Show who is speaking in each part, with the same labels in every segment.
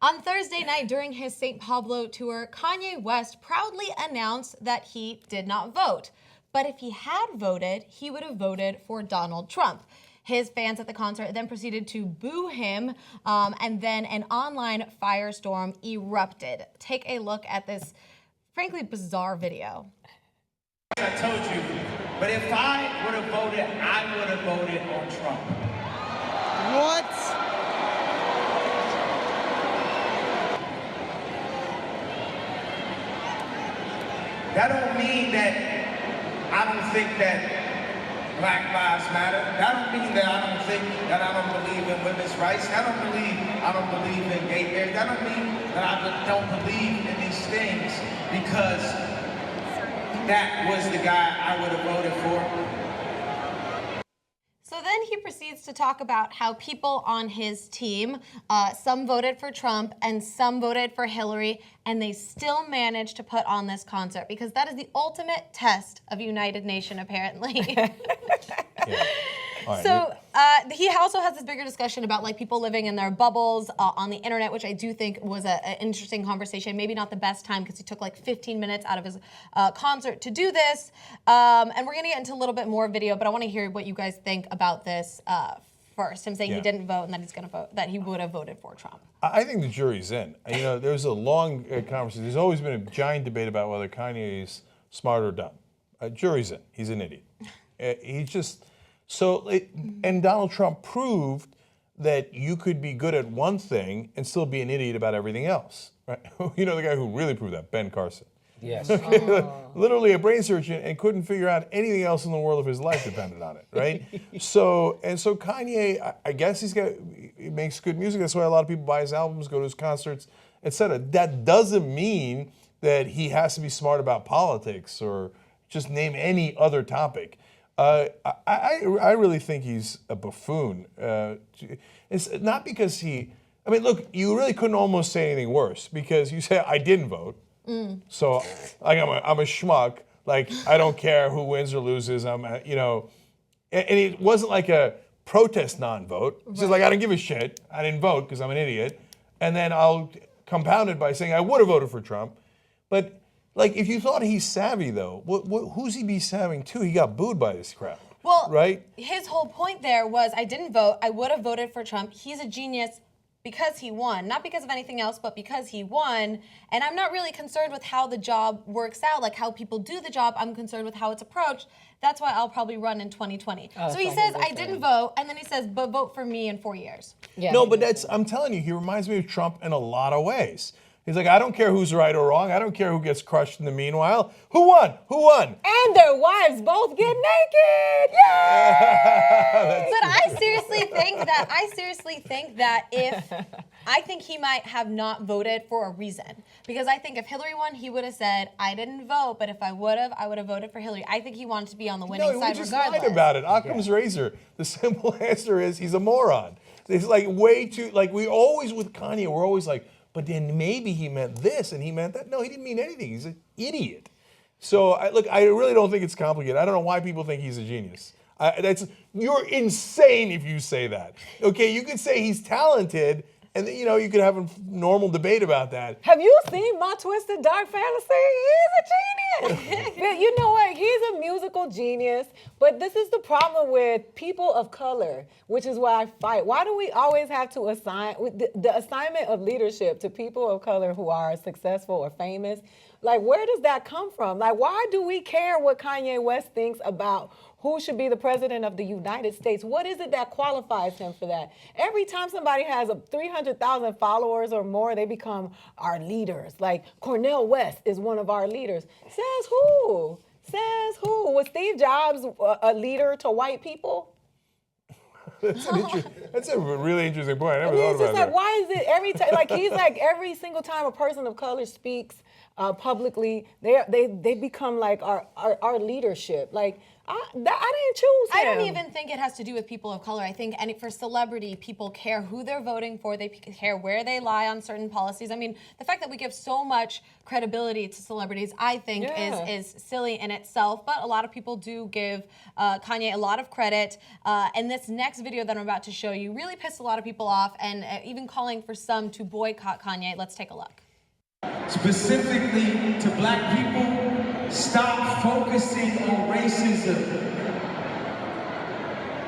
Speaker 1: On Thursday night during his Saint Pablo Tour, Kanye West proudly announced that he did not vote. But if he had voted, he would have voted for Donald Trump. His fans at the concert then proceeded to boo him, and then an online firestorm erupted. Take a look at this, frankly, bizarre video.
Speaker 2: I told you, but if I would have voted, I would have voted on Trump.
Speaker 3: What?
Speaker 2: That don't mean that I don't think that Black Lives Matter. That don't mean that I don't think that I don't believe in women's rights. That don't believe I don't believe in gay marriage. That don't mean that I don't believe in these things because that was the guy I would have voted for.
Speaker 1: So then he proceeds to talk about how people on his team, some voted for Trump and some voted for Hillary, and they still managed to put on this concert because that is the ultimate test of United Nation, apparently.
Speaker 4: Yeah. Right.
Speaker 1: So he also has this bigger discussion about like people living in their bubbles on the internet, which I do think was an interesting conversation. Maybe not the best time because he took like 15 minutes out of his concert to do this. And we're gonna get into a little bit more video, but I want to hear what you guys think about this first. Him saying he didn't vote and that he's gonna vote, that he would have voted for Trump.
Speaker 4: I think the jury's in. You know, there's a long conversation. There's always been a giant debate about whether Kanye is smart or dumb. Jury's in. He's an idiot. He's just. And Donald Trump proved that you could be good at one thing and still be an idiot about everything else. Right? You know the guy who really proved that? Ben Carson.
Speaker 3: Yes.
Speaker 4: Literally a brain surgeon and couldn't figure out anything else in the world if his life depended on it, right? So Kanye, I guess he makes good music. That's why a lot of people buy his albums, go to his concerts, etc. That doesn't mean that he has to be smart about politics or just name any other topic. I really think he's a buffoon. It's not because I mean, look, you really couldn't almost say anything worse because you say, I didn't vote. So like, I'm a schmuck. Like, I don't care who wins or loses. And it wasn't like a protest non-vote. It's just like, I don't give a shit. I didn't vote because I'm an idiot. And then I'll compound it by saying I would have voted for Trump. But like, if you thought he's savvy, though, who's he be savvying to? He got booed by this crowd.
Speaker 1: Well,
Speaker 4: right?
Speaker 1: His whole point there was, I didn't vote. I would have voted for Trump. He's a genius because he won. Not because of anything else, but because he won. And I'm not really concerned with how the job works out, like how people do the job. I'm concerned with how it's approached. That's why I'll probably run in 2020. So he says, I didn't vote. And then he says, but vote for me in 4 years.
Speaker 4: Yeah, no, but I'm telling you, he reminds me of Trump in a lot of ways. He's like, I don't care who's right or wrong. I don't care who gets crushed in the meanwhile. Who won? Who won?
Speaker 3: And their wives both get naked. Yay!
Speaker 1: But I seriously think that I think he might have not voted for a reason. Because I think if Hillary won, he would have said, I didn't vote, but if I would have voted for Hillary. I think he wanted to be on the winning side regardless. No, he just lied
Speaker 4: about it. Occam's razor. The simple answer is he's a moron. It's like way too, like we always with Kanye, we're always like, but then maybe he meant this and he meant that. No, he didn't mean anything. He's an idiot. So, I really don't think it's complicated. I don't know why people think he's a genius. You're insane if you say that. Okay, you could say he's talented, and you could have a normal debate about that.
Speaker 3: Have you seen my Twisted Dark Fantasy? He's a genius. But you know what? He's a musical genius. But this is the problem with people of color, which is why I fight. Why do we always have to assign the assignment of leadership to people of color who are successful or famous? Like, where does that come from? Like, why do we care what Kanye West thinks about who should be the president of the United States? What is it that qualifies him for that? Every time somebody has 300,000 followers or more, they become our leaders. Like Cornel West is one of our leaders. Says who? Says who? Was Steve Jobs a leader to white people?
Speaker 4: That's a really interesting point. I never thought
Speaker 3: it's
Speaker 4: about
Speaker 3: just
Speaker 4: that.
Speaker 3: like, why is it every time? Like he's like every single time a person of color speaks, publicly. They become like our leadership. Like I didn't choose him.
Speaker 1: I don't even think it has to do with people of color. I think for celebrity, people care who they're voting for. They care where they lie on certain policies. I mean, the fact that we give so much credibility to celebrities, I think, is silly in itself. But a lot of people do give Kanye a lot of credit. And this next video that I'm about to show you really pissed a lot of people off, and even calling for some to boycott Kanye. Let's take a look.
Speaker 2: Specifically to black people, stop focusing on racism.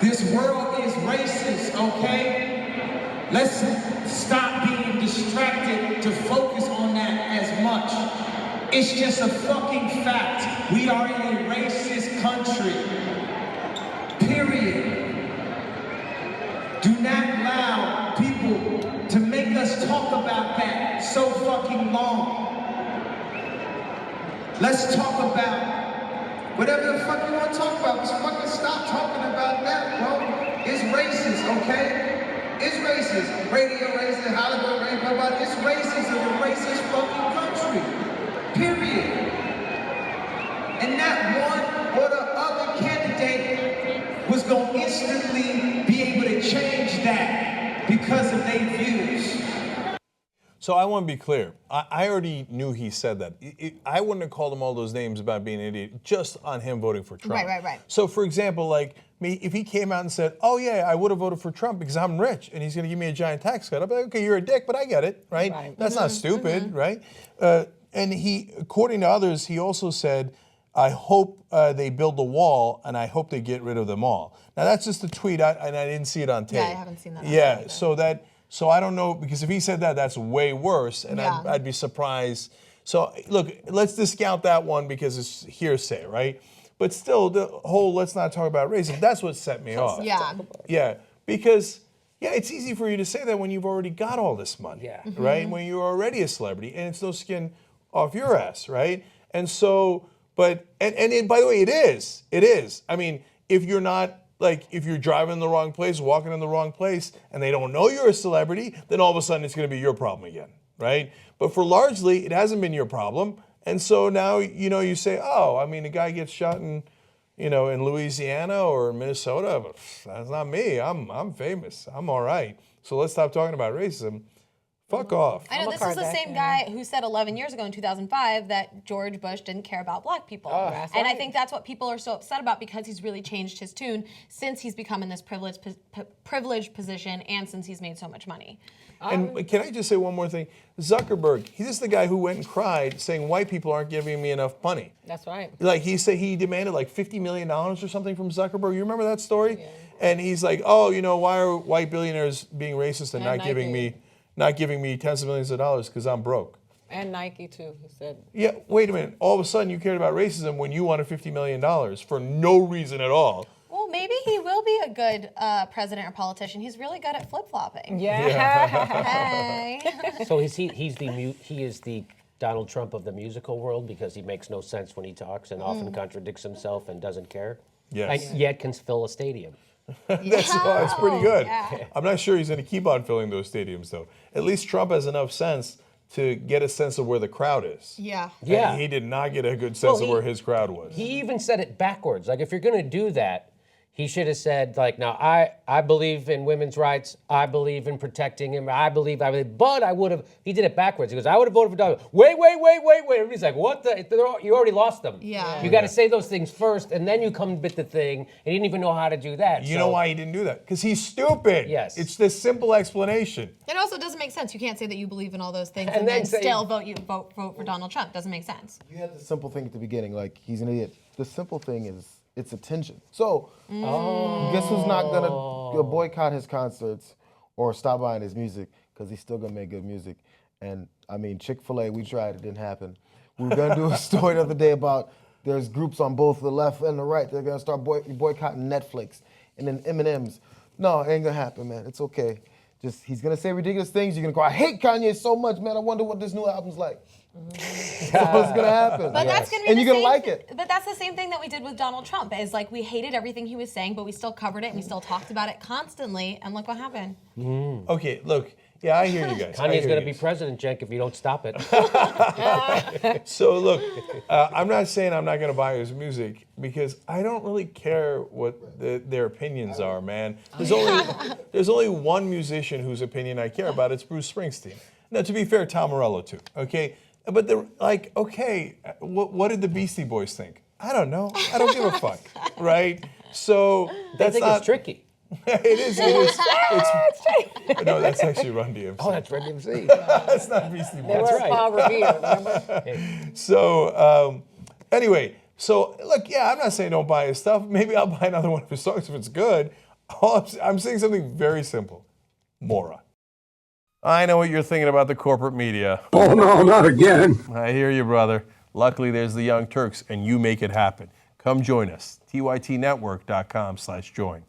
Speaker 2: This world is racist, okay? Let's stop being distracted to focus on that as much. It's just a fucking fact. We are in a racist country. Period. Do not allow people to make us talk about that so fucking long. Let's talk about whatever the fuck you want to talk about. Just fucking stop talking about that, bro. It's racist, okay? It's racist. Radio racist, Hollywood racist, it's racist in a racist fucking country. Period. And not one or the other candidate was going to instantly be able to change that because of their views.
Speaker 4: So I want to be clear. I already knew he said that. I wouldn't have called him all those names about being an idiot just on him voting for Trump.
Speaker 1: Right.
Speaker 4: So, for example, like me, if he came out and said, "Oh yeah, I would have voted for Trump because I'm rich and he's going to give me a giant tax cut," I'd be like, "Okay, you're a dick, but I get it, right? That's not stupid, right?" And he, according to others, he also said, "I hope they build the wall and I hope they get rid of them all." Now that's just a tweet, and I didn't see it on tape.
Speaker 1: Yeah, I haven't seen that.
Speaker 4: Yeah, so I don't know, because if he said that, that's way worse, and I'd be surprised. So look, let's discount that one because it's hearsay, right? But still, the whole let's not talk about racism, that's what set me off. Yeah, because it's easy for you to say that when you've already got all this money, right? When you're already a celebrity, and it's no skin off your ass, right? And so, and by the way, it is. I mean, if you're not, like, if you're driving in the wrong place, walking in the wrong place, and they don't know you're a celebrity, then all of a sudden it's going to be your problem again, right? But for largely, it hasn't been your problem. And so now, you say, oh, I mean, a guy gets shot in Louisiana or Minnesota, but that's not me. I'm famous. I'm all right. So let's stop talking about racism. Fuck off.
Speaker 1: I know, this is the same guy who said 11 years ago in 2005 that George Bush didn't care about black people. I think that's what people are so upset about, because he's really changed his tune since he's become in this privileged position and since he's made so much money.
Speaker 4: And can I just say one more thing? Zuckerberg, he's the guy who went and cried saying white people aren't giving me enough money.
Speaker 3: That's right.
Speaker 4: Like he said, he demanded like $50 million or something from Zuckerberg. You remember that story? Yeah. And he's like, oh, why are white billionaires being racist and not giving me tens of millions of dollars because I'm broke?
Speaker 3: And Nike too, he said.
Speaker 4: Yeah, wait a minute. All of a sudden you cared about racism when you wanted $50 million for no reason at all.
Speaker 1: Well, maybe he will be a good president or politician. He's really good at flip-flopping.
Speaker 3: Yeah.
Speaker 1: Hey.
Speaker 5: So he is the Donald Trump of the musical world, because he makes no sense when he talks and often contradicts himself and doesn't care.
Speaker 4: Yes.
Speaker 5: And yet can fill a stadium.
Speaker 4: That's pretty good.
Speaker 1: Yeah.
Speaker 4: I'm not sure he's going to keep on filling those stadiums, though. At least Trump has enough sense to get a sense of where the crowd is.
Speaker 1: Yeah.
Speaker 4: And he did not get a good sense of where his crowd was.
Speaker 5: He even said it backwards. Like, if you're going to do that, he should have said, like, now, I believe in women's rights. I believe in protecting him. I believe, but I would have, he did it backwards. He goes, I would have voted for Donald. Wait. Everybody's like, what the, you already lost them.
Speaker 1: Yeah.
Speaker 5: You got to say those things first, and then you come with the thing, and he didn't even know how to do that.
Speaker 4: You know why he didn't do that? Because he's stupid.
Speaker 5: Yes.
Speaker 4: It's this simple explanation.
Speaker 1: It also doesn't make sense. You can't say that you believe in all those things and then still vote for Donald Trump. Doesn't make sense.
Speaker 6: You had the simple thing at the beginning, like, he's an idiot. The simple thing is, it's attention. So, guess who's not gonna boycott his concerts or stop buying his music? Because he's still gonna make good music. And I mean, Chick-fil-A, we tried, it didn't happen. We were gonna do a story the other day about there's groups on both the left and the right. They're gonna start boycotting Netflix and then M&Ms. No, it ain't gonna happen, man. It's okay. Just, he's gonna say ridiculous things. You're gonna go, I hate Kanye so much, man. I wonder what this new album's like. That's what's gonna happen.
Speaker 1: But that's gonna be
Speaker 6: and you're gonna like it.
Speaker 1: But that's the same thing that we did with Donald Trump. Is like, we hated everything he was saying, but we still covered it and we still talked about it constantly. And look what happened.
Speaker 4: Okay, look, Yeah, I hear you guys. I
Speaker 5: Kanye's
Speaker 4: hear
Speaker 5: going to
Speaker 4: you
Speaker 5: be
Speaker 4: guys.
Speaker 5: president, Cenk, if you don't stop it.
Speaker 4: So look, I'm not saying I'm not going to buy his music because I don't really care what their opinions are, man. There's only one musician whose opinion I care about. It's Bruce Springsteen. Now, to be fair, Tom Morello too. Okay, but they're like, okay, what did the Beastie Boys think? I don't know. I don't give a fuck, right? So
Speaker 5: I
Speaker 4: that's
Speaker 5: think
Speaker 4: not.
Speaker 5: it's tricky.
Speaker 4: It is. No, that's actually Run DMC.
Speaker 5: Oh, that's Red DMC.
Speaker 4: That's not Beastie Boys.
Speaker 3: They were
Speaker 5: right.
Speaker 3: Paul Revere, remember?
Speaker 4: So anyway, so look, yeah, I'm not saying don't buy his stuff. Maybe I'll buy another one of his songs if it's good. I'm saying something very simple. Moron. I know what you're thinking about the corporate media.
Speaker 7: Oh, no, not again.
Speaker 4: I hear you, brother. Luckily, there's the Young Turks, and you make it happen. Come join us. tytnetwork.com/join.